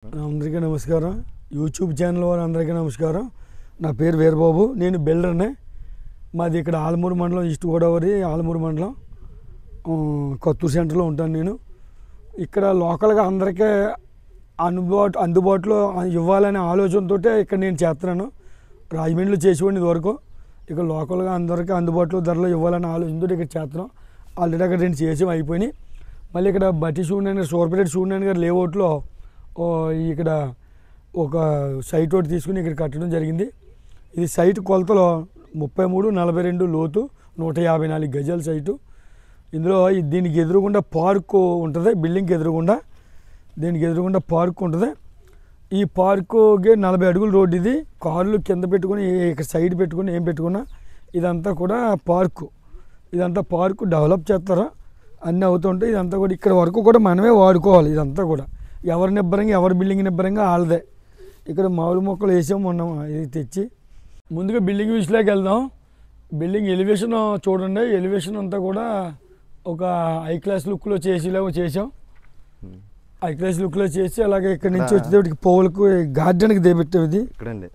అందరికీ నమస్కారం. YouTube channel వారు అందరికీ నమస్కారం. నా పేరు వీరబాబు. నేను బిల్డర్నే. మాది ఇక్కడ ఆలమూరు మండలం, ఈస్ట్ గోదావరి ఆలమూరు మండలం, కొత్తూరు సెంటర్లో ఉంటాను నేను. ఇక్కడ లోకల్గా అందరికీ అందుబాటులో ఇవ్వాలనే ఆలోచనతో ఇక్కడ నేను చేస్తున్నాను. రాజమండ్రిలో చేసేవాడిని ఇదివరకు. ఇక్కడ లోకల్గా అందరికీ అందుబాటులో ధరలో ఇవ్వాలనే ఆలోచనతో ఇక్కడ చేస్తున్నాం. ఆల్రెడీ అక్కడ రెండు చేసాం, అయిపోయినాయి. మళ్ళీ ఇక్కడ బట్టి సూర్యనారాయణ గారు, సూర్పేట సూర్యనారాయణ గారు లేఅవుట్లో ఇక్కడ ఒక సైట్ ఒకటి తీసుకుని ఇక్కడ కట్టడం జరిగింది. ఇది సైట్ కొలతలో 33-42 లోతు, 154 గజాల సైటు. ఇందులో దీనికి ఎదురుగుండా పార్కు ఉంటుంది. బిల్డింగ్కి ఎదురుగుండా దీనికి ఎదురుగుండా పార్క్ ఉంటుంది. ఈ పార్కుకి 40 అడుగుల రోడ్డు. ఇది కార్లు కింద పెట్టుకుని ఇక్కడ సైడ్ పెట్టుకుని ఏం పెట్టుకున్నా ఇదంతా కూడా పార్కు. ఇదంతా పార్కు డెవలప్ చేస్తారు, అన్నీ అవుతుంటాయి. ఇదంతా కూడా ఇక్కడ వరకు కూడా మనమే వాడుకోవాలి. ఇదంతా కూడా ఎవరి నిబ్బరంగా, ఎవరి బిల్డింగ్ నిబ్బరంగా వాళ్ళదే. ఇక్కడ మామిడి మొక్కలు వేసాము మొన్న ఇది తెచ్చి. ముందుగా బిల్డింగ్ విషయంలోకి వెళ్దాం. బిల్డింగ్ ఎలివేషన్ చూడండి. ఎలివేషన్ అంతా కూడా ఒక హై క్లాస్ లుక్లో చేసేలాగా చేసాం. హై క్లాస్ లుక్లో చేసి అలాగే ఇక్కడ నుంచి వచ్చేటప్పటికి పువ్వులకు గార్డెన్కి దేపెట్టాం. ఇది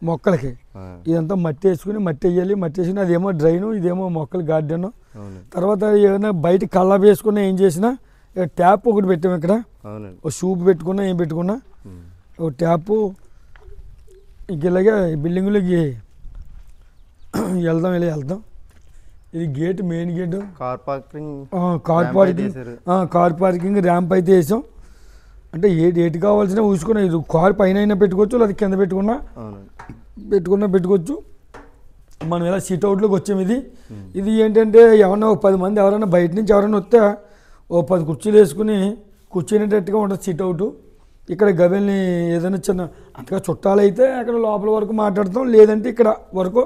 మొక్కలకి ఇదంతా మట్టి వేసుకుని, మట్టి వేయాలి. మట్టి వేసుకుని అదేమో డ్రైను, ఇదేమో మొక్కలు గార్డెన్. తర్వాత ఏదైనా బయట కళ్ళ వేసుకున్నా ఏం చేసినా ట్యాప్ ఒకటి పెట్టాము. ఇక్కడ ఒక సూప్ పెట్టుకున్నా, ఏం పెట్టుకున్నా ఒక ట్యాపు. ఇంక ఇలాగే బిల్డింగ్లోకి వెళ్దాం. ఇది gate, main gate. Car parking ramp అయితే వేసాం. అంటే ఏటి కావాల్సిన ఊసుకున్నా. ఇది కార్ పైన అయినా పెట్టుకోవచ్చు, లేదా కింద పెట్టుకోవచ్చు. మనం ఇలా సిట్అవుట్లోకి వచ్చాము. ఇది ఏంటంటే ఎవరన్నా 10 మంది ఎవరైనా బయట నుంచి ఎవరైనా వస్తే 10 కుర్చీలు వేసుకుని కూర్చునేటట్టుగా ఉంటుంది సిట్అవుట్. ఇక్కడ గబెల్ని ఏదైనా చిన్న అంతగా చుట్టాలు అయితే అక్కడ లోపల వరకు మాట్లాడతాం, లేదంటే ఇక్కడ వరకు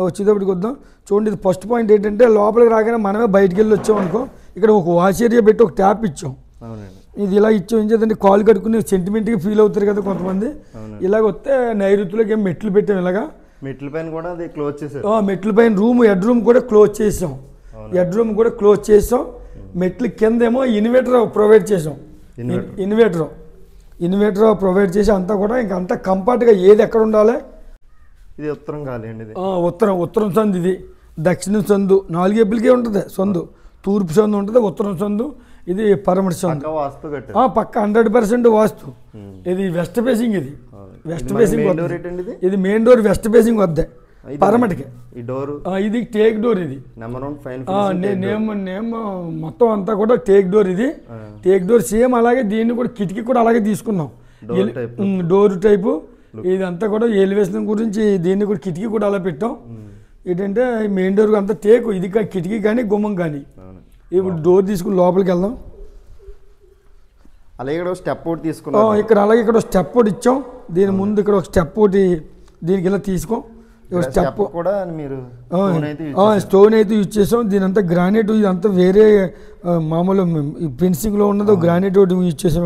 వచ్చేటప్పటికి వద్దాం. చూడండి, ఇది ఫస్ట్ పాయింట్ ఏంటంటే లోపలికి రాగానే మనమే బయటికి వెళ్ళి వచ్చాం అనుకో, ఇక్కడ ఒక వాష్ ఏరియా పెట్టి ఒక ట్యాప్ ఇచ్చాం. ఇది ఇలా ఇచ్చాం. ఏం చేద్దంటే కాలు కట్టుకుని సెంటిమెంట్గా ఫీల్ అవుతారు కదా కొంతమంది. ఇలాగ వస్తే నైరుతిలోకి ఏం మెట్లు పెట్టాం. ఇలాగా మెట్ల పైన కూడా అది క్లోజ్ చేసాం. మెట్ల పైన హెడ్ రూమ్ కూడా క్లోజ్ చేసాం. మెట్ల కింద ఏమో ఇన్వర్టర్ ప్రొవైడ్ చేసాం. ఇన్వర్టర్ ప్రొవైడ్ చేసి అంతా కూడా ఇంకా అంతా కంఫర్ట్గా ఏది ఎక్కడ ఉండాలి. ఇది ఉత్తరం గాలి అండి. ఉత్తరం సందు. ఇది దక్షిణం సందు 4 ఎప్పులకే ఉంటుంది సందు. తూర్పు సందు ఉంటుంది, ఉత్తరం సందు. ఇది పరమటి సందు. పక్క 100% వాస్తు. ఇది వెస్ట్ ఫేసింగ్. ఇది వెస్ట్ ఫేసింగ్. ఇది మెయిన్ డోర్ వెస్ట్ ఫేసింగ్ వద్ద పరమటికి. ఇది టేక్ డోర్. ఇది నేమ్ మొత్తం అంతా కూడా టేక్ డోర్. ఇది టేక్ డోర్ సేమ్. అలాగే దీన్ని కూడా కిటికీ కూడా అలాగే తీసుకున్నాం, డోర్ టైపు. ఇదంతా కూడా ఎలివేషన్ గురించి దీన్ని కూడా కిటికీ కూడా అలా పెట్టాం. ఏంటంటే మెయిన్ డోర్ అంతా టేకు. ఇది కిటికీ కానీ గుమ్మం కానీ. ఇప్పుడు డోర్ తీసుకుని లోపలికి వెళ్దాం. అలాగే స్టెప్ ఒకటి తీసుకున్నాం. అలాగే ఇక్కడ స్టెప్ ఒకటి ఇచ్చాం. దీని ముందు ఇక్కడ ఒక స్టెప్ ఒకటి దీనికి ఇలా తీసుకో. స్టెప్ కూడా మీరు స్టోన్ అయితే యూజ్ చేసాం. దీని అంతా గ్రానైట్. ఇదంతా వేరే మామూలు ఫెన్సింగ్లో ఉన్నది గ్రానైట్ ఒకటి యూజ్ చేసాం.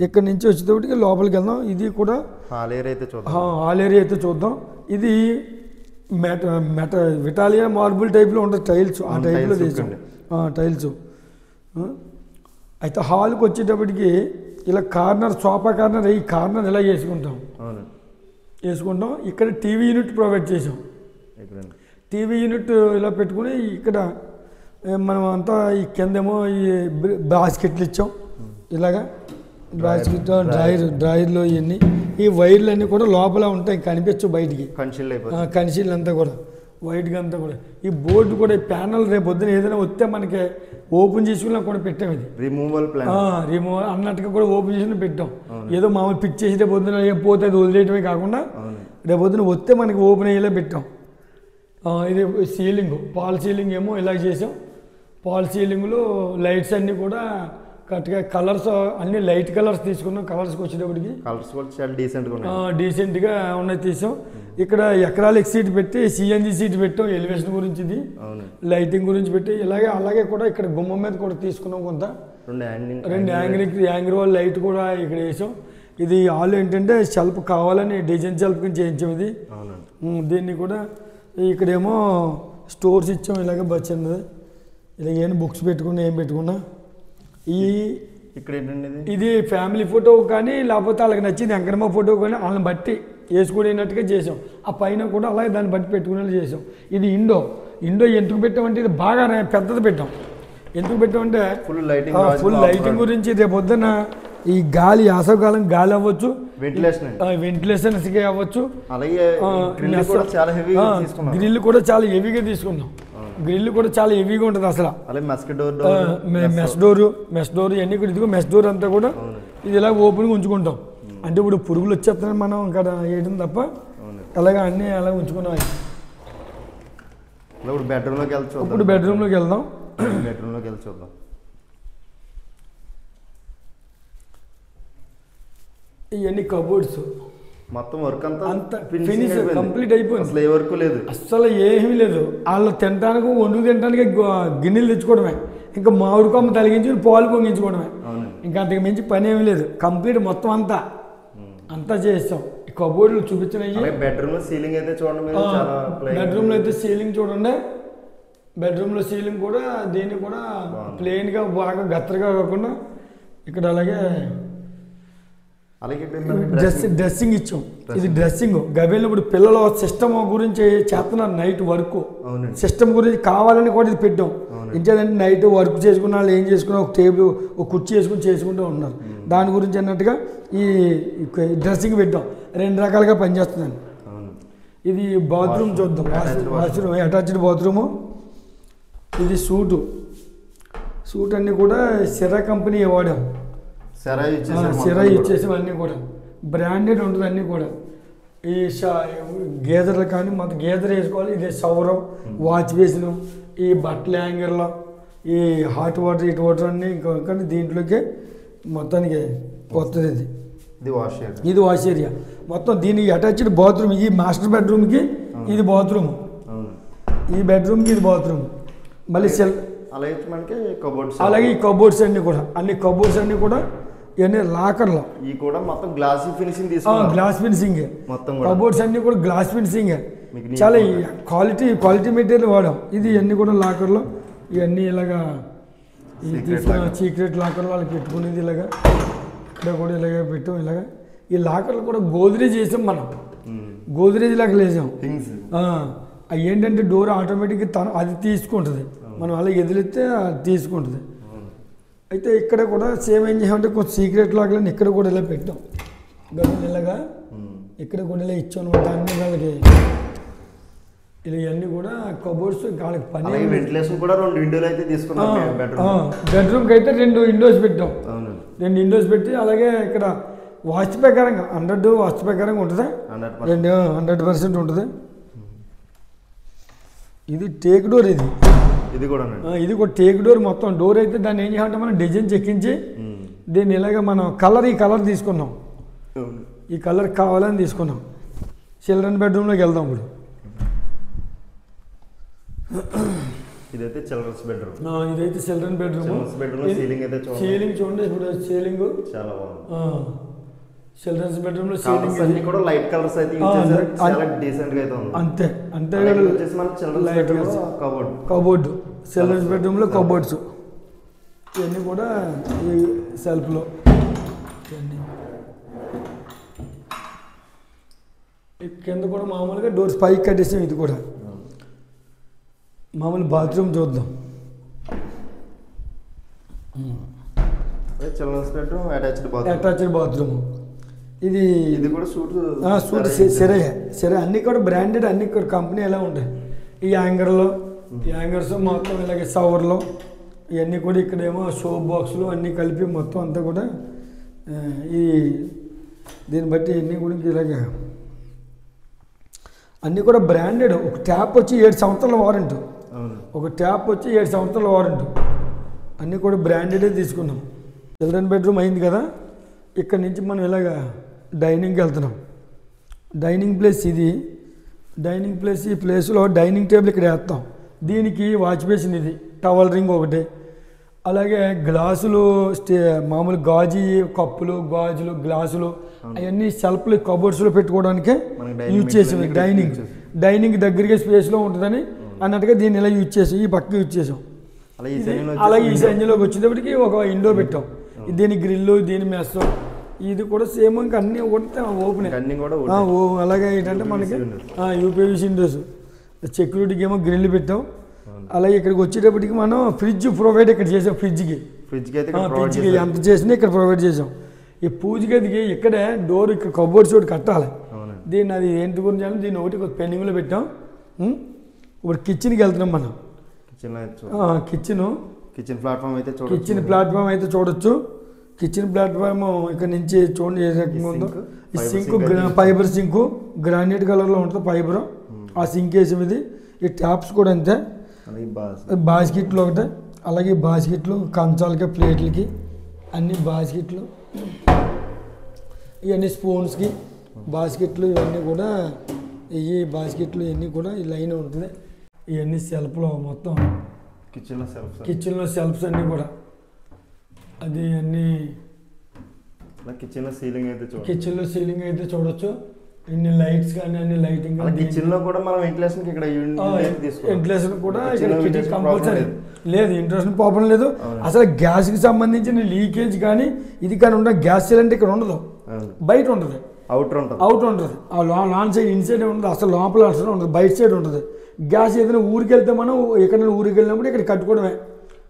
ఇక్కడ నుంచి వచ్చేటప్పటికి లోపలికి వెళ్దాం. ఇది కూడా హాల్ ఏరియా అయితే చూద్దాం. ఇది విటాలియా మార్బుల్ టైప్లో ఉంటుంది టైల్స్. ఆ టైప్లో చేసాం టైల్స్. అయితే హాల్కి వచ్చేటప్పటికి ఇలా కార్నర్, సోఫా కార్నర్, ఈ కార్నర్ ఇలా వేసుకుంటాం. ఇక్కడ టీవీ యూనిట్ ప్రొవైడ్ చేసాం. టీవీ యూనిట్ ఇలా పెట్టుకుని ఇక్కడ మనం అంతా ఈ కిందేమో ఈ బాస్కెట్లు ఇచ్చాం. ఇలాగా బాస్కెట్, డ్రాయర్లో ఇవన్నీ. ఈ వైర్లు అన్నీ కూడా లోపల ఉంటాయి, కనిపించవు బయటికి. కన్సీల్ అంతా కూడా వైట్గా అంతా కూడా. ఈ బోర్డు కూడా, ఈ ప్యానల్ రేపు పొద్దున ఏదైనా వస్తే మనకి ఓపెన్ చేసుకున్నా కూడా పెట్టాం. ఇది రిమూవల్ అన్నట్టుగా కూడా ఓపెన్ చేసుకుని పెట్టాం. ఏదో మామూలు పిక్ చేసి రేపు పొద్దున ఏం పోతే అది వదిలేయటమే కాకుండా రేపు పొద్దున వస్తే మనకి ఓపెన్ అయ్యేలా పెట్టాం. ఇది సీలింగ్, పాల్ సీలింగ్ ఏమో ఇలా చేసాం. పాల్ సీలింగ్లో లైట్స్ అన్నీ కూడా కరెక్ట్గా కలర్స్ అన్ని లైట్ కలర్స్ తీసుకున్నాం. కలర్స్కి వచ్చేటప్పటికి డీసెంట్గా ఉన్నాయి తీసాం. ఇక్కడ ఎకరాలిక్ సీట్ పెట్టి సిఎన్జి సీట్ పెట్టాం. ఎలివేషన్ గురించి, ఇది లైటింగ్ గురించి పెట్టి అలాగే కూడా ఇక్కడ గుమ్మం మీద కూడా తీసుకున్నాం. కొంత 2 యాంగిల్ వాల్ లైట్ కూడా ఇక్కడ వేసాం. ఇది ఆల్ ఏంటంటే షెల్ఫ్ కావాలని డిజైన్ షెల్ఫ్ కింద చేయించాం. ఇది దీన్ని కూడా ఇక్కడేమో స్టోర్స్ ఇచ్చాం. ఇలాగే బచ్చిన్నది. ఇలా ఏం బుక్స్ పెట్టుకున్నా, ఏం పెట్టుకున్నా. ఇక్కడ ఏంటండి ఇది? ఇది ఫ్యామిలీ ఫోటో కానీ లేకపోతే వాళ్ళకి నచ్చింది వెంకటమ్మ ఫోటో కానీ వాళ్ళని బట్టి వేసుకునేటట్టుగా చేసాం. ఆ పైన కూడా అలాగే దాన్ని బట్టి పెట్టుకునేలా చేసాం. ఇది ఇండో ఎందుకు పెట్టామంటే ఇది బాగా పెద్దది పెట్టాం. ఎందుకు పెట్టామంటే ఫుల్ లైటింగ్ గురించి రేపు పొద్దున ఈ గాలి వేసవకాలం గాలి అవ్వచ్చు, వెంటిలేషన్ అవ్వచ్చు. గ్రిల్ కూడా చాలా హెవీగా తీసుకున్నాం. గ్రిల్ కూడా చాలా హెవీగా ఉంటుంది అసలు. మెస్ డోర్ ఇవన్నీ కూడా ఇదిగో మెస్ డోర్ అంతా కూడా ఇది ఇలా ఓపెన్గా ఉంచుకుంటాం. అంటే ఇప్పుడు పురుగులు వచ్చేస్తున్నాయి మనం ఇక్కడ వేయడం తప్ప అలాగే అన్నీ అలా ఉంచుకున్నాం. ఇప్పుడు బెడ్రూమ్లోకి వెళ్దాం. బెడ్రూమ్లోకి వెళ్ళి చూద్దాం. ఇవన్నీ కబోర్డ్స్ మొత్తం వర్క్ అంతా ఫినిష్ కంప్లీట్ అయిపోయింది. అసలు ఏ వర్క్ లేదు, అస్సలు ఏమీ లేదు. వాళ్ళు తినడానికి వండుకు తినడానికి గిన్నెలు తెచ్చుకోవడమే, ఇంకా మామిడి కొమ్మ తలిగించి పాలు పొంగించుకోవడమే, ఇంకా అంతకు మించి పని ఏమీ లేదు. కంప్లీట్ మొత్తం అంతా చేస్తాం. ఈ కబోర్డులు చూపించినవి. బెడ్రూమ్ సీలింగ్ అయితే చూడండి. బెడ్రూమ్లో అయితే సీలింగ్ చూడండి. బెడ్రూమ్లో సీలింగ్ కూడా దీన్ని కూడా ప్లెయిన్గా బాగా గత్తరగా కాకుండా ఇక్కడ అలాగే డ్రెస్సింగ్ ఇచ్చాం. ఇది డ్రెస్సింగ్ గబేలు. ఇప్పుడు పిల్లల సిస్టమ్ గురించి చేస్తున్నారు. నైట్ వర్క్ సిస్టమ్ గురించి కావాలని కూడా ఇది పెట్టాం. ఇంకేదంటే నైట్ వర్క్ చేసుకున్న వాళ్ళు ఏం చేసుకున్నా ఒక టేబుల్ ఒక కుర్చీ చేసుకుంటూ ఉన్నారు. దాని గురించి అన్నట్టుగా ఈ డ్రెస్సింగ్ పెట్టాం. 2 రకాలుగా పనిచేస్తుందండి. ఇది బాత్రూమ్ చూద్దాం. Washroom attached bathroom. ఇది సూట్ అన్నీ కూడా సిరా కంపెనీ వాడాం. సిరా ఇచ్చేసి అన్నీ కూడా బ్రాండెడ్ ఉంటుంది. అన్నీ కూడా ఈ గేదర్లు కానీ మొత్తం గేదర్ వేసుకోవాలి. ఇది సౌరం వాచ్ బేసిన్, ఈ బట్టల హ్యాంగర్లో ఈ హాట్ వాటర్ అన్నీ కానీ దీంట్లోకి మొత్తానికి కొత్తది. ఇది వాష్ ఏరియా మొత్తం. దీనికి అటాచ్డ్ బాత్రూమ్. ఈ మాస్టర్ బెడ్రూమ్కి ఇది బాత్రూమ్, ఈ బెడ్రూమ్కి ఇది బాత్రూమ్. మళ్ళీ అలాగే ఈ కబోర్డ్స్ అన్నీ కూడా ఇవన్నీ లాకర్లో కూడా మొత్తం గ్లాస్ ఫినిషింగ్ మొత్తం కబోర్డ్స్ అన్నీ కూడా గ్లాస్ ఫినిషింగ్. చాలా క్వాలిటీ మెటీరియల్ వాడాం. ఇది ఇవన్నీ కూడా లాకర్లో ఇవన్నీ ఇలాగా సీక్రెట్ లాకర్లో వాళ్ళకి పెట్టుకునేది. ఇలాగా ఇక్కడ కూడా ఇలాగ పెట్టాం. ఇలాగా ఈ లాకర్లు కూడా గోద్రేజ్ చేసాం. మనం గోద్రేజ్ లాగా వేసాం. అవి ఏంటంటే డోర్ ఆటోమేటిక్గా అది తీసుకుంటుంది. మనం అలా ఎదిలిస్తే అది తీసుకుంటుంది. అయితే ఇక్కడ కూడా సేమ్ ఏం చేసామంటే కొంచెం సీక్రెట్ లాగా ఇక్కడ కూడా ఇలా పెట్టాం. గదులు ఇలాగా ఇక్కడ కూడా ఇలా ఇచ్చాం అనమాట. అన్ని వాళ్ళకి ఇలా ఇవన్నీ కూడా కబోర్డ్స్ వాళ్ళకి పని. బెడ్రూమ్కి అయితే 2 విండోస్ పెట్టాం. 2 విండోస్ పెట్టి అలాగే ఇక్కడ వాస్తు ప్రకారంగా 100 వాస్తు ప్రకారంగా ఉంటుంది. 100% ఉంటుంది. ఇది టేక్ డోర్. ఇది కూడా టేక్ డోర్. మొత్తం డోర్ అయితే దాన్ని ఏం చేయాలంటే మనం డిజైన్ చెక్కించి దీన్ని ఇలాగ మనం ఈ కలర్ తీసుకున్నాం. ఈ కలర్ కావాలని తీసుకున్నాం. చిల్డ్రన్ బెడ్రూమ్లోకి వెళ్దాం. ఇప్పుడు ఇదైతే చిల్డ్రన్ బెడ్రూమ్. సీలింగ్ చూడండి. ఇప్పుడు సీలింగ్ చాలా బాగుంది. చిల్డ్రన్స్ బెడ్రూమ్ లో సీలింగ్ అన్ని కూడా లైట్ కలర్స్ అయితే యూస్ చేశారు. చాలా డీసెంట్ గా అయితే ఉంది. అంతే వచ్చేసి మన చిల్డ్రన్స్ బెడ్రూమ్ లో కబోర్డ్. చిల్డ్రన్స్ బెడ్రూమ్ లో కబోర్డ్స్ ఇవన్నీ కూడా ఈ సెల్ఫ్ లో. కింద కూడా మామూలుగా డోర్స్ పైకి కట్టేసాం. ఇది కూడా మామూలు బాత్రూమ్ చూద్దాం. Children's bedroom attached bathroom. ఇది కూడా సూట్ సరే అన్నీ కూడా బ్రాండెడ్. అన్ని కూడా కంపెనీ ఎలా ఉంటాయి. ఈ యాంగర్స్ మొత్తం ఇలాగే సవర్లో ఇవన్నీ కూడా ఇక్కడేమో సోప్ బాక్సులు అన్నీ కలిపి మొత్తం అంతా కూడా ఈ దీన్ని బట్టి ఇవన్నీ కూడా ఇలాగే అన్నీ కూడా బ్రాండెడ్. ఒక ట్యాప్ వచ్చి 7 సంవత్సరాల వారంటీ. ఒక ట్యాప్ వచ్చి 7 సంవత్సరాల వారంటీ. అన్నీ కూడా బ్రాండెడే తీసుకున్నాం. చిల్డ్రన్ బెడ్రూమ్ అయింది కదా. ఇక్కడ నుంచి మనం ఇలాగా డైనింగ్కి వెళ్తున్నాం. డైనింగ్ ప్లేస్ ఇది. డైనింగ్ ప్లేస్ ఈ ప్లేస్లో డైనింగ్ టేబుల్ ఇక్కడ వేస్తాం. దీనికి వాచ్ బేసిన్ ఇది, టవల్ రింగ్ ఒకటి, అలాగే గ్లాసులు మామూలు గాజు కప్పులు గాజులు గ్లాసులు అవన్నీ సెల్ఫ్లు కబోర్డ్స్లో పెట్టుకోవడానికి యూజ్ చేసాం. డైనింగ్ దగ్గరగా స్పేస్లో ఉంటుందని అన్నట్టుగా దీన్ని ఇలా యూజ్ చేసాం. ఈ పక్క యూజ్ చేసాం. అలాగే ఈ సంజలోకి వచ్చేటప్పటికి ఒక విండో పెట్టాం. దీని గ్రిల్లు దీని మెస్ ఇది కూడా సేమ్ ఇంకా అన్నీ ఒకటి ఓపెన్ అన్నీ కూడా అలాగే ఏంటంటే మనకి యూపీవీసీ విండోస్ సెక్యూరిటీకి ఏమో గ్రిల్ పెట్టాం. అలాగే ఇక్కడికి వచ్చేటప్పటికి మనం ఫ్రిడ్జ్ ప్రొవైడ్ ఇక్కడ చేసాం. ఫ్రిడ్జ్కి ఎంత చేసినా ఇక్కడ ప్రొవైడ్ చేసాం. ఈ పూజ గదికి ఇక్కడే డోర్ ఇక్కడ కబోర్డ్స్ ఒకటి కట్టాలి. దీన్ని అది ఏంటి గురించి అంటే దీన్ని ఒకటి పెండింగ్లో పెట్టాం. ఇప్పుడు కిచెన్కి వెళ్తున్నాం మనం. కిచెన్ ప్లాట్ఫామ్ అయితే చూడొచ్చు. కిచెన్ ప్లాట్ఫామ్ ఇక్కడ నుంచి చూడండి ఏ రకంగా ఉందో. ఈ సింక్ ఫైబర్ సింక్ గ్రానైట్ కలర్లో ఉంటుంది ఫైబర్. ఆ సింక్ వేసాం. ఇది ఈ ట్యాప్స్ కూడా అంతే. బాస్కెట్లు ఒకటే. అలాగే బాస్కెట్లు కంచాలకి ప్లేట్లకి అన్ని బాస్కెట్లు ఇవన్నీ స్పూన్స్కి బాస్కెట్లు ఇవన్నీ కూడా ఈ బాస్కెట్లు ఇవన్నీ కూడా ఈ లైన్ ఉంటుంది. ఇవన్నీ సెల్ఫ్లో మొత్తం కిచెన్లో సెల్ఫ్స్ అన్నీ కూడా అది అన్నీ కిచెన్లో సీలింగ్ అయితే చూడొచ్చు. ఇన్ని లైట్స్ కానీ అన్ని లైటింగ్ కిచెన్లో కూడా మనం వెంటిలేషన్ కూడా ఇక్కడ కంపల్సరీ లేదు. ఇంట్రెస్ట్ ప్రాబ్లం లేదు. అసలు గ్యాస్కి సంబంధించిన లీకేజ్ కానీ ఇది కానీ ఉండదు. గ్యాస్ సిలిండర్ ఇక్కడ ఉండదు, బయట ఉంటుంది, అవుట్ ఉంటుంది. ఆ లాన్ సైడ్ ఇన్సైడ్ ఉంటుంది. అసలు లోపల అసలు ఉంటుంది, బయట సైడ్ ఉంటుంది. గ్యాస్ ఏదైనా ఊరికి వెళ్తే మనం ఎక్కడైనా ఊరికి వెళ్ళినప్పుడు ఇక్కడ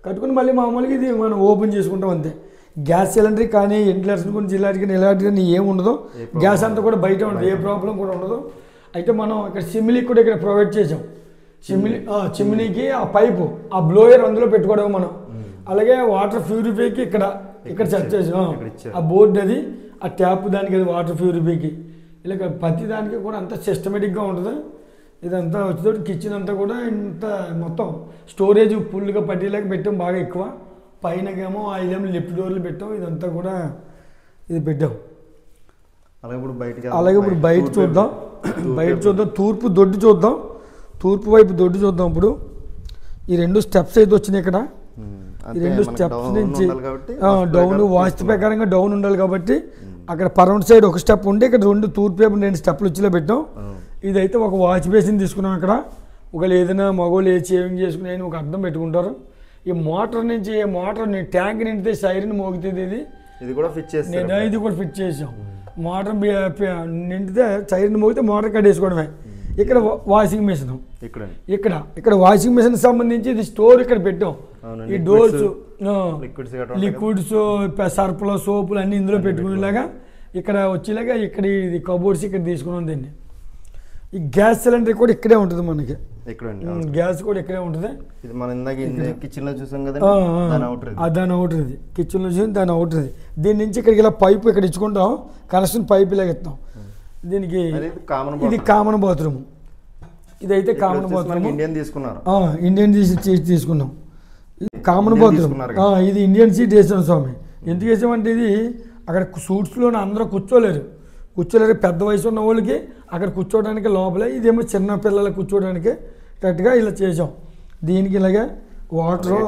కట్టుకుని మళ్ళీ మామూలుగా ఇది మనం ఓపెన్ చేసుకుంటాం అంతే. గ్యాస్ సిలిండర్ కానీ వెంటిలేషన్ గురించి ఇలాంటి కానీ ఏమి ఉండదు. గ్యాస్ అంతా కూడా బయట ఉంటుంది, ఏ ప్రాబ్లం కూడా ఉండదు. అయితే మనం ఇక్కడ చిమ్మిలీకి కూడా ఇక్కడ ప్రొవైడ్ చేసాం. చిమ్మిలీకి ఆ పైపు ఆ బ్లోయర్ అందులో పెట్టుకోవడం మనం. అలాగే వాటర్ ప్యూరిఫైకి ఇక్కడ సెట్ చేసాం. ఆ బోర్డు అది ఆ ట్యాప్ దానికి అది వాటర్ ప్యూరిఫైకి ఇలా ప్రతి దానికి కూడా అంతా సిస్టమేటిక్గా ఉంటుంది. ఇదంతా వచ్చేటప్పుడు కిచెన్ అంతా కూడా ఇంత మొత్తం స్టోరేజ్ ఫుల్గా పట్టేలాగా పెట్టాం బాగా ఎక్కువ. పైనకేమో ఐదేమో లిఫ్ట్ డోర్లు పెట్టాం. ఇదంతా కూడా ఇది పెట్టాం. అలాగే ఇప్పుడు బయట చూద్దాం. తూర్పు దొడ్డి చూద్దాం. తూర్పు వైపు దొడ్డి చూద్దాం. ఇప్పుడు ఈ 2 స్టెప్స్ అయితే వచ్చినాయి ఇక్కడ. ఈ 2 స్టెప్స్ నుంచి డౌన్ వాస్తు ప్రకారంగా డౌన్ ఉండాలి కాబట్టి అక్కడ పరౌండ్ సైడ్ ఒక స్టెప్ ఉండి ఇక్కడ తూర్పు వైపు 2 స్టెప్లు వచ్చేలా పెట్టాం. ఇదైతే ఒక వాష్ బేసిన్ తీసుకున్నాం. అక్కడ ఒకవేళ ఏదైనా మగవాళ్ళు షేవింగ్ చేసుకునే ఒక అర్థం పెట్టుకుంటారు. ఈ మోటార్ నుంచి ట్యాంక్ నిండితే సైరన్ మోగుతుంది. ఇది కూడా ఫిట్ చేసాం. మోటార్ నిండితే సైరన్ మోగితే మోటార్ కట్టేసుకోవడమే. ఇక్కడ వాషింగ్ మిషన్ ఇక్కడ వాషింగ్ మిషన్ సంబంధించి ఇది స్టోర్ ఇక్కడ పెట్టాం. ఈ డోర్స్ లిక్విడ్స్ సర్పులు సోపులు అన్నీ ఇందులో పెట్టుకునేలాగా ఇక్కడ వచ్చేలాగా ఇక్కడ ఇది కబోర్డ్స్ ఇక్కడ తీసుకున్నాం. దీన్ని ఈ గ్యాస్ సిలిండర్ కూడా ఇక్కడే ఉంటుంది. మనకి గ్యాస్ కూడా ఇక్కడే ఉంటుంది. దాని అవుటర్ ఇది కిచెన్లో చూసి దాని అవుటర్ ఇది. దీని నుంచి ఇక్కడికి ఇలా పైపు ఇక్కడ ఇచ్చుకుంటాం. కనెక్షన్ పైప్ ఇలాగ ఇస్తాం. దీనికి ఇది కామన్ బాత్రూమ్. ఇదైతే కామన్ బాత్రూమ్ ఇండియన్ తీసుకున్నాం. ఇది కామన్ బాత్రూమ్. ఇది ఇండియన్ సీట్ వేసాం స్వామి. ఎందుకు వేసామంటే ఇది అక్కడ సూట్స్లో అందరూ కూర్చోలేరు. పెద్ద వయసు ఉన్న వాళ్ళకి అక్కడ కూర్చోవడానికి లోపలే. ఇదేమో చిన్న పిల్లలు కూర్చోవడానికి కరెక్ట్గా ఇలా చేసాం. దీనికి ఇలాగే వాటర్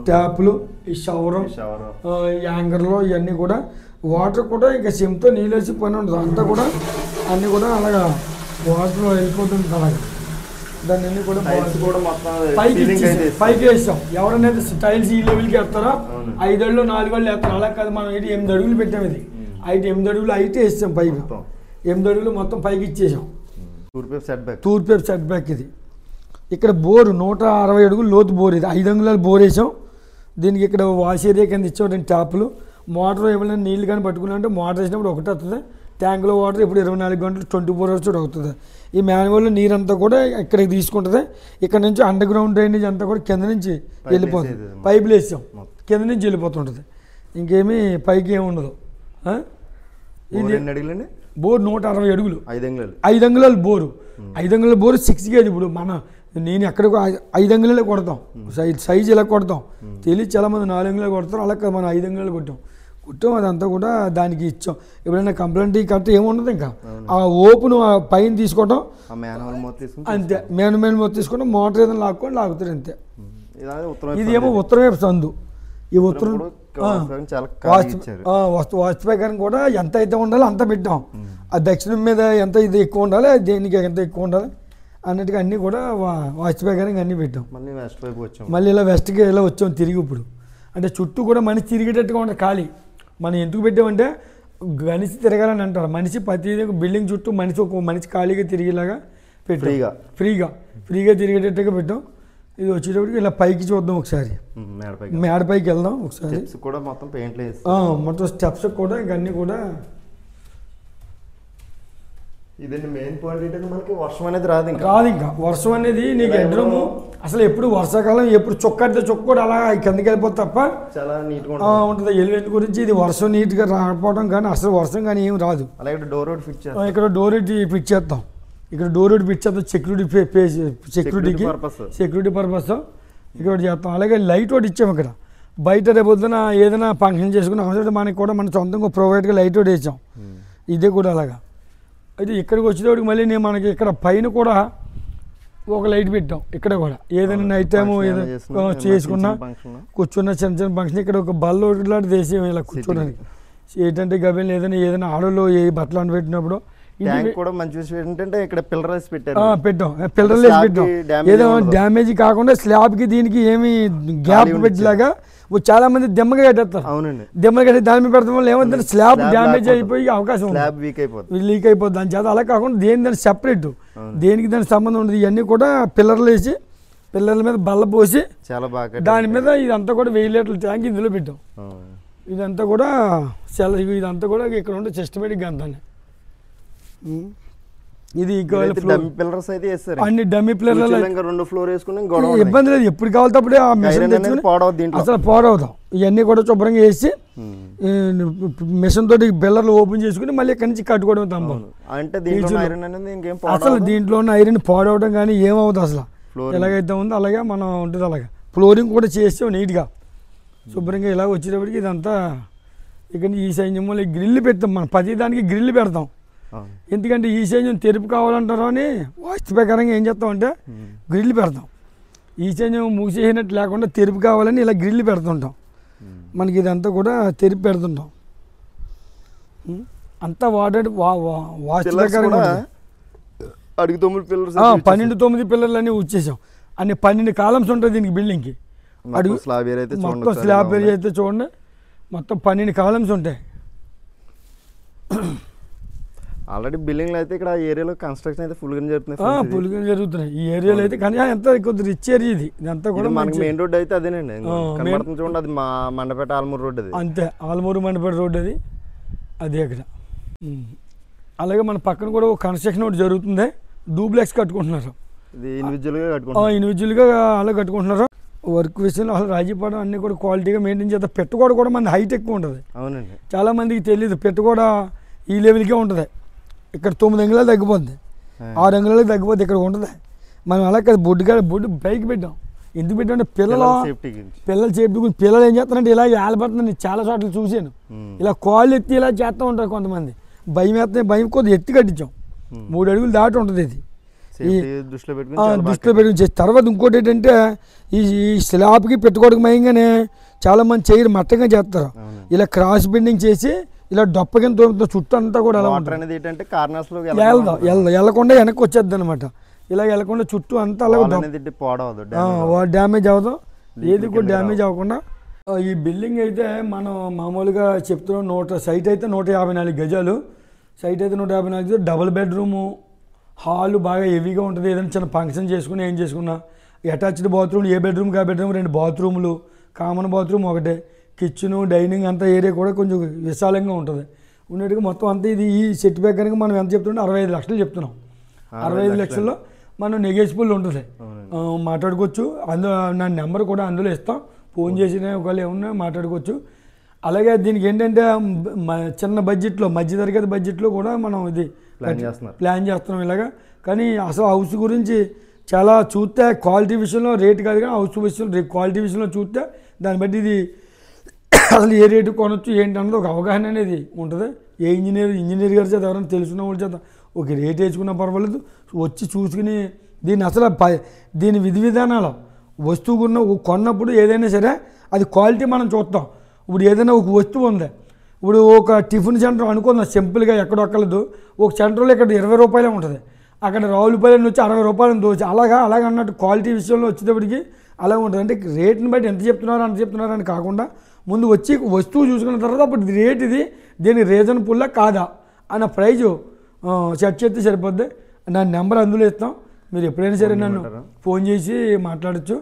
ట్యాప్లు ఈ షవరు యాంగర్లో ఇవన్నీ కూడా వాటర్ కూడా ఇంకా సిమ్తో నీళ్ళు వేసి పని ఉండదు. అంతా కూడా అన్నీ కూడా అలాగా వాటర్లో వెళ్ళిపోతుంది. అలాగే దాన్ని అన్ని కూడా పైకి వేస్తాం. ఎవరైనా టైల్స్ ఈ లెవెల్కి వేస్తారో 5 అడుగులు 4 అడుగులు వేస్తారు. అలా కాదు, మనం 8 అడుగులు పెట్టాం. ఇది 8 అడుగులు అయితే వేస్తాం. పైకి 8 అడుగులు మొత్తం పైకి ఇచ్చేసాం. తూర్పు వైపు సెట్ బ్యాక్. ఇది ఇక్కడ బోరు 160 అడుగులు లోతు బోర్. ఇది 5 అంగుళాలు బోర్ వేసాం. దీనికి ఇక్కడ వాష్ ఏరియా కింద ఇచ్చాం ట్యాప్లు. మోటార్ ఏమైనా నీళ్ళు కానీ పట్టుకున్నామంటే మోటార్ వేసినప్పుడు ఒకటి వస్తుంది. ట్యాంకులో వాటర్ ఇప్పుడు 24 గంటలు 24 అవర్స్ కూడా అవుతుంది. ఈ మాన్యువల్లో నీరంతా కూడా ఇక్కడికి తీసుకుంటుంది. ఇక్కడ నుంచి అండర్ గ్రౌండ్ డ్రైనేజ్ అంతా కూడా కింద నుంచి వెళ్ళిపోతుంది. పైపులు వేసాం, కింద నుంచి వెళ్ళిపోతుంటుంది. ఇంకేమీ పైకి ఏమి ఉండదు. ఇది బోర్ 160 అడుగులు 5 అంగుళాలు బోరు. 5 అంగుళాల బోరు 6 గేజ్. ఇప్పుడు నేను ఎక్కడికి 5 అంగుళాలే కొడతాం. సైజ్ ఇలా కొడతాం. తెలియదు చాలామంది 4 అంగుళాలు కొడతారు. అలా మనం 5 అంగుళాలు కొట్టాం. అదంతా కూడా దానికి ఇచ్చాం. ఎప్పుడైనా కంప్లైంట్ కరెక్ట్ ఏముండదు. ఇంకా ఆ ఓపెన్ పైన తీసుకోవటం అంతే. మేను మొత్తం తీసుకోవడం. మోటార్ ఏదైనా లాగుతారు అంతే. ఇది ఏమో ఉత్తరం వైపు సందు. ఈ ఉత్తరం వాస్తు ప్రకారం కూడా ఎంత అయితే ఉండాలో అంత పెట్టాం. ఆ దక్షిణం మీద ఎంత ఇది ఎక్కువ ఉండాలి, దేనికి ఎంత ఎక్కువ ఉండాలి అన్నట్టుగా అన్నీ కూడా వాస్తు ప్రకారంగా అన్నీ పెట్టాం. మళ్ళీ ఇలా వెస్ట్కి ఇలా వచ్చాం తిరిగి. ఇప్పుడు అంటే చుట్టూ కూడా మనిషి తిరిగేటట్టుగా ఉంటుంది. ఖాళీ మనం ఎందుకు పెట్టామంటే మనిషి తిరగాలని అంటారు. మనిషి ప్రతి బిల్డింగ్ చుట్టూ ఒక మనిషి ఖాళీగా తిరిగేలాగా పెట్టాం. ఫ్రీగా తిరిగేటట్టుగా పెట్టాం. ఇది వచ్చేటప్పటికి ఇలా పైకి చూద్దాం ఒకసారి, మేడ పైకి వెళ్దాం ఒకసారి. మొత్తం స్టెప్స్ కూడా ఇంకన్నీ కూడా ఇదండి మెయిన్ పాయింట్ ఏంటంటే మనకి వర్షం అనేది రాదు ఇంకా వర్షం అనేది నీకు బెడ్రూమ్ అసలు ఎప్పుడు వర్షాకాలం ఎప్పుడు చొక్కడితే చొక్క కూడా అలా కిందకి వెళ్ళిపోతే తప్ప చాలా నీట్గా ఉంటుంది. ఎలివేట్ గురించి ఇది వర్షం నీట్గా రాకపోవడం కానీ అసలు వర్షం కానీ ఏం రాదు. అలాగే డోర్ ఫిట్ చేస్తాం, ఇక్కడ డోర్ ఫిట్ చేస్తాం, ఇక్కడ డోర్ ఫిట్ చేస్తాం సెక్యూరిటీ పర్పస్ ఇక్కడ చేస్తాం. అలాగే లైట్ ఒకటి ఇచ్చాము ఇక్కడ బయట. రేపొద్దున ఏదైనా ఫంక్షన్ చేసుకున్న అవసరం మనకి కూడా మన సొంతంగా ప్రోవైడ్గా లైట్ ఒకటి వేసాం. ఇదే కూడా అలాగా. అయితే ఇక్కడికి వచ్చేటప్పటికి మళ్ళీ మనకి ఇక్కడ పైన కూడా ఒక లైట్ పెట్టాం. ఇక్కడ కూడా ఏదైనా నైట్ టైము ఏదైనా చేసుకున్నా కూర్చున్న చిన్న ఫంక్షన్ ఇక్కడ ఒక బల్ల ఒకటి వేసి ఇలా కూర్చోడానికి ఏంటంటే గబేలు ఏదైనా ఆడలో ఏ బట్టలు అని పెట్టినప్పుడు కూడా మంచి విషయం ఏంటంటే ఇక్కడ పిల్లర్ వేసి పెట్టాం. పిల్లర్ వేసి పెట్టాం. ఏదో డ్యామేజ్ కాకుండా స్లాబ్కి దీనికి ఏమి గ్యాప్ పెట్టేలాగా చాలా మంది దెమ్మగా కట్టేస్తారు. అవునండి, దెమ్మగా కట్టి దాని మీద పెడతాం వల్ల ఏమంటే స్లాబ్ డ్యామేజ్ అయిపోయి అవకాశం లీక్ అయిపోతుంది. దాని చేత అలా కాకుండా దాని సెపరేట్ దేనికి దానికి సంబంధం ఉండదు. ఇవన్నీ కూడా పిల్లర్లు వేసి పిల్లర్ల మీద బల్ల పోసి చాలా బాగా దాని మీద ఇదంతా కూడా 1000 లీటర్ల ట్యాంక్ ఇందులో పెట్టాం. ఇదంతా కూడా ఇదంతా కూడా ఇక్కడ ఉండే సిస్టమేటిక్ అంతానే. ఇది అన్ని డమ్మీ పిల్లర్లు 2 ఫ్లోర్ వేసుకుని ఇబ్బంది లేదు. ఎప్పుడు కావాలప్పుడే ఆ మిషన్ తెచ్చుకుని అసలు పాడవుతాం. ఇవన్నీ కూడా శుభ్రంగా వేసి మిషన్ తోటి పిల్లర్లు ఓపెన్ చేసుకుని మళ్ళీ ఇక్కడి నుంచి కట్టుకోవడం తప్ప. అసలు దీంట్లో ఉన్న ఐరన్ పాడవడం కానీ ఏమవుతుంది అసలు ఎలాగైతే ఉందో అలాగే మనం ఉంటుంది. అలాగే ఫ్లోరింగ్ కూడా చేసాం నీట్గా శుభ్రంగా. ఇలా వచ్చేటప్పటికి ఇదంతా ఇక్కడ ఈశాన్యంలో గ్రిల్ పెడతాం. మనం ప్రతి దానికి గ్రిల్ పెడతాం. ఎందుకంటే ఈశాన్యం తెరుపు కావాలంటారు అని వాస్తు ప్రకారంగా ఏం చేస్తామంటే గ్రిల్ పెడతాం. ఈశాన్యం మూసేసినట్టు లేకుండా తెరుపు కావాలని ఇలా గ్రిల్ పెడుతుంటాం. మనకి ఇదంతా కూడా తెరిపి పెడుతుంటాం. అంతా వాస్తు ప్రకారంగా 12 పిల్లర్లు అన్నీ వచ్చేసాం. అన్ని 12 కాలమ్స్ ఉంటాయి దీనికి బిల్డింగ్కి. అడుగు మొత్తం స్లాబ్ ఏరియా అయితే చూడండి, మొత్తం 12 కాలమ్స్ ఉంటాయి. ఆల్రెడీ బిల్డింగ్ అయితే ఇక్కడ ఏరియాలో కన్స్ట్రక్షన్ అయితే ఫుల్గా జరుగుతున్నాయి. ఈ ఏరియాలో అయితే కానీ ఎంత కొద్ది రిచ్ ఏరియా ఇది. ఇదంతా కూడా మనకి మెయిన్ రోడ్ అయితే అదేనండి చూడండి. అది మా మండపేట ఆల్మూరు రోడ్ అది. అంతే ఆల్మూరు మండపేట రోడ్ అది. అదే అక్కడ. అలాగే మన పక్కన కూడా ఒక కన్స్ట్రక్షన్ ఒకటి జరుగుతుంది. డూప్లెక్స్ కట్టుకుంటున్నారు. ఇండివిజువల్గా అలా కట్టుకుంటున్నారు. వర్క్ విషయంలో అసలు రాజీపడం అన్నీ కూడా క్వాలిటీగా మెయింటైన్ చేస్తారు. పెట్టుకోవడం కూడా మన హైట్ ఎక్కువ ఉంటుంది. అవునండి, చాలా మందికి తెలియదు. పెట్టుకోవడం ఈ లెవెల్కే ఉంటుంది. ఇక్కడ 9 అంగుళాలు తగ్గిపోద్ది, 6 అంగుళాలకు తగ్గిపోద్ది. ఇక్కడ ఉంటుంది. మనం అలా కదా బొడ్డు పైకి పెట్టాం. ఎందుకు పెట్టామంటే పిల్లల సేఫ్టీ గురించి. పిల్లలు ఏం చేస్తారంటే ఇలా ఏలబడుతుంది. నేను చాలా చోట్ల చూశాను. ఇలా కాళ్ళు ఎత్తి ఇలా చేస్తూ ఉంటారు కొంతమంది. భయం కొద్దిగా ఎత్తి కట్టించాం. 3 అడుగులు దాటి ఉంటుంది. ఇది దృష్టిలో పెట్టుకుని చేసి తర్వాత ఇంకోటి ఏంటంటే ఈ స్లాబ్కి పెట్టుకోవడానికి మయంగానే చాలామంది చేయరు మట్టంగా చేస్తారు. ఇలా క్రాస్ బెండింగ్ చేసి ఇలా డొప్ప కింద చుట్టూ అంతా కూడా అలా వెళ్ళకుండా వెనక్కి వచ్చేద్ది అనమాట. ఇలా వెళ్ళకుండా చుట్టూ అంతా అలా డ్యామేజ్ అవ్వదు. ఏది కూడా డ్యామేజ్ అవ్వకుండా. ఈ బిల్డింగ్ అయితే మనం మామూలుగా చెప్తున్నాం. సైట్ అయితే 154 గజాలు. సైట్ అయితే 154 గజాలు. డబుల్ బెడ్రూము, హాలు బాగా హెవీగా ఉంటుంది. ఏదైనా చిన్న ఫంక్షన్ చేసుకున్నా ఏం చేసుకున్నా. అటాచ్డ్ బాత్రూమ్, ఏ బెడ్రూమ్ కా బెడ్రూమ్ 2 బాత్రూములు, కామన్ బాత్రూమ్ ఒకటే. కిచెను, డైనింగ్ అంతా ఏరియా కూడా కొంచెం విశాలంగా ఉంటుంది. ఉన్నట్టుగా మొత్తం అంతా ఇది ఈ సెట్ బ్యాక్ కనుక మనం ఎంత చెప్తుంటే 65 లక్షలు చెప్తున్నాం. 65 లక్షల్లో మనం నెగోషియబుల్ ఉంటుంది, మాట్లాడుకోవచ్చు. అందులో నా నెంబర్ కూడా అందులో ఇస్తాం. ఫోన్ చేసిన ఒకవేళ ఏమన్నా మాట్లాడుకోవచ్చు. అలాగే దీనికి ఏంటంటే చిన్న బడ్జెట్లో, మధ్యతరగతి బడ్జెట్లో కూడా మనం ఇది ప్లాన్ చేస్తున్నాం ఇలాగా. కానీ అసలు హౌస్ గురించి చాలా చూస్తే క్వాలిటీ విషయంలో రేటు కాదు, కానీ హౌస్ విషయంలో క్వాలిటీ విషయంలో చూస్తే దాన్ని బట్టి ఇది అసలు ఏ రేటు కొనొచ్చు ఏంటన్నది ఒక అవగాహన అనేది ఉంటుంది. ఏ ఇంజనీర్ గారి చేత ఎవరైనా తెలుసుకున్న వాళ్ళ చేత ఒక రేట్ వేసుకున్నా పర్వాలేదు, వచ్చి చూసుకుని దీన్ని అసలు దీని విధి విధానాలు వస్తువు కొన్నప్పుడు ఏదైనా సరే అది క్వాలిటీ మనం చూస్తాం. ఇప్పుడు ఏదైనా ఒక వస్తువు ఉంది, ఇప్పుడు ఒక టిఫిన్ సెంటర్ అనుకుందాం సింపుల్గా, ఎక్కడొక్కలేదు. ఒక సెంటర్లో ఇక్కడ 20 రూపాయలే ఉంటుంది, అక్కడ రావులపాలెం వచ్చి 60 రూపాయలను దోచి అలాగా అన్నట్టు క్వాలిటీ విషయంలో వచ్చేటప్పటికి అలా ఉంటుంది. అంటే రేట్ని బట్టి ఎంత చెప్తున్నారు అంత చెప్తున్నారు అని కాకుండా ముందు వచ్చి వస్తువు చూసుకున్న తర్వాత అప్పుడు రేట్ ఇది దీని రీజనబుల్లా కాదా అన్న ప్రైజు సెట్ చేస్తే సరిపోద్ది. నా నెంబర్ అందులో ఇస్తాం, మీరు ఎప్పుడైనా సరే నన్ను ఫోన్ చేసి మాట్లాడచ్చు.